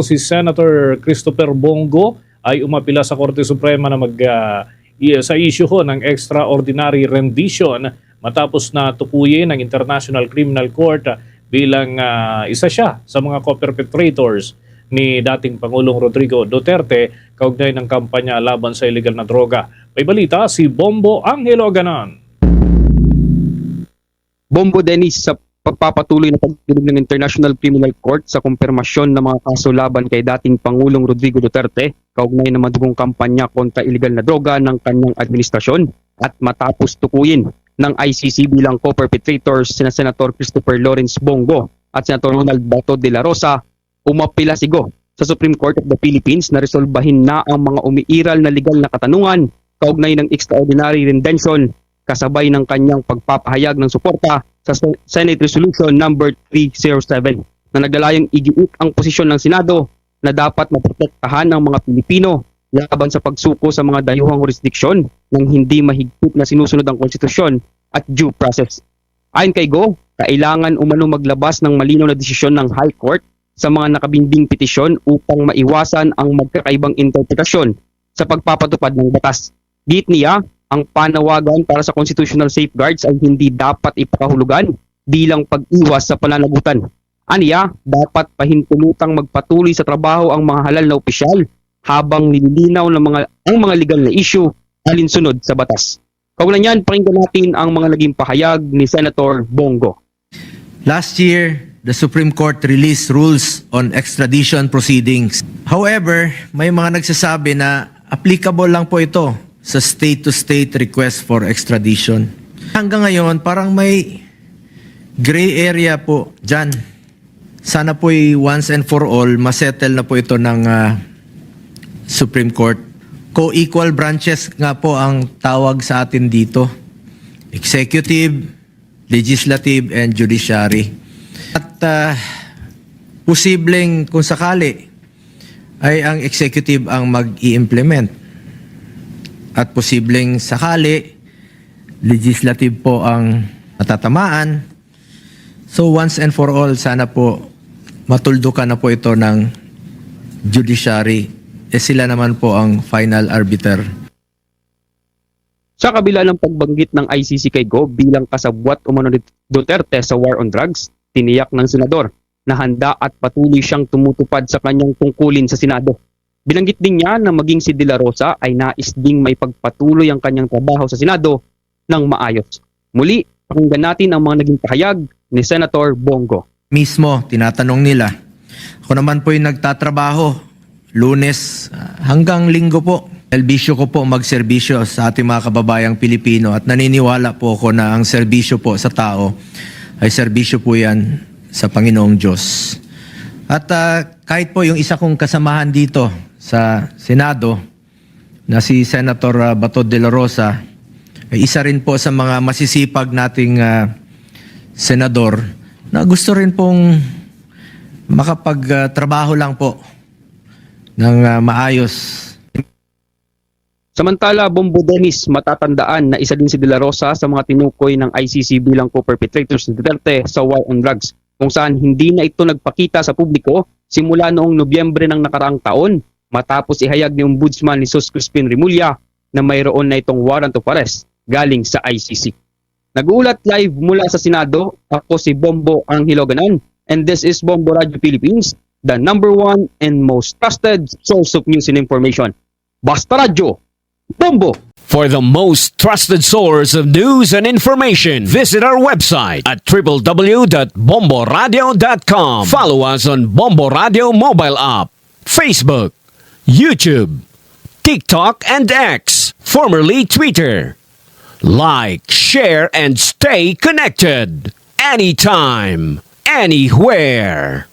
Si Senator Christopher Bongo ay umapila sa Korte Suprema na sa issue ho ng extraordinary rendition matapos na tukuyin ng International Criminal Court bilang isa siya sa mga co-perpetrators ni dating Pangulong Rodrigo Duterte kaugnay ng kampanya laban sa illegal na droga. May balita si Bombo Angelo Ganon. Bombo Dennis, sa pagpapatuloy na pagdinig ng International Criminal Court sa kumpirmasyon ng mga kaso laban kay dating Pangulong Rodrigo Duterte kaugnay ng madugong kampanya kontra illegal na droga ng kanyang administrasyon at matapos tukuyin ng ICC bilang co-perpetrators sina Senator Christopher Lawrence Bongo at Senator Ronald Bato de la Rosa, umapila si Go sa Supreme Court of the Philippines na resolbahin na ang mga umiiral na legal na katanungan kaugnay ng extraordinary rendition kasabay ng kanyang pagpapahayag ng suporta sa Senate Resolution number 307 na naglalayong igiit ang posisyon ng Senado na dapat maprotektahan ng mga Pilipino laban sa pagsuko sa mga dayuhang jurisdiksyon ng hindi mahigpit na sinusunod ang konstitusyon at due process. Ayon kay Go, kailangan umano maglabas ng malinaw na desisyon ng High Court sa mga nakabinding petisyon upang maiwasan ang magkakaibang interpretasyon sa pagpapatupad ng batas. Git niya, ang panawagan para sa constitutional safeguards ay hindi dapat ipakahulugan bilang pag-iwas sa pananagutan. Aniya, dapat pahintulutang magpatuloy sa trabaho ang mga halal na opisyal habang nililinaw ng ang mga legal na issue alinsunod sa batas. Kaugnay niyan, pakinggan natin ang mga naging pahayag ni Senator Bongo. Last year, the Supreme Court released rules on extradition proceedings. However, may mga nagsasabi na applicable lang po ito sa state-to-state request for extradition. Hanggang ngayon, parang may gray area po dyan. Sana po'y once and for all, masettle na po ito ng Supreme Court. Co-equal branches nga po ang tawag sa atin dito. Executive, Legislative, and Judiciary. At posibleng kung sakali ay ang Executive ang mag-i-implement. At posibleng sakali, legislative po ang natatamaan. So once and for all, sana po matuldukan na po ito ng judiciary. Sila naman po ang final arbiter. Sa kabila ng pagbanggit ng ICC kay Go bilang kasabwat umano ni Duterte sa war on drugs, tiniyak ng senador na handa at patuloy siyang tumutupad sa kanyang tungkulin sa Senado. Binanggit din niya na maging si De La Rosa ay nais ding may pagpatuloy ang kanyang trabaho sa Senado ng maayos. Muli, pakinggan natin ang mga naging pahayag ni Senator Bongo. Mismo, tinatanong nila. Ako naman po yung nagtatrabaho, Lunes hanggang Linggo po. Serbisyo ko po magserbisyo sa ating mga kababayang Pilipino at naniniwala po ako na ang serbisyo po sa tao ay serbisyo po yan sa Panginoong Diyos. At kahit po yung isa kong kasamahan dito sa Senado na si Senator Bato de la Rosa ay isa rin po sa mga masisipag nating senador na gusto rin pong makapagtrabaho lang po ng maayos. Samantala, Bombo Dennis, matatandaan na isa din si De La Rosa sa mga tinukoy ng ICC bilang co-perpetrators ni Duterte sa war on drugs, kung saan hindi na ito nagpakita sa publiko simula noong Nobyembre ng nakaraang taon matapos ihayag ni Ombudsman Jesus Crispin Remulla na mayroon na itong warrant of arrest galing sa ICC. Nag-uulat live mula sa Senado, ako si Bombo Angelo Ganon, and this is Bombo Radio Philippines, the #1 and most trusted source of news and information. Basta Radio! Bombo! For the most trusted source of news and information, visit our website at www.bomboradio.com. Follow us on Bombo Radio mobile app, Facebook, YouTube, TikTok, and X, formerly Twitter. Like, share, and stay connected. Anytime, anywhere.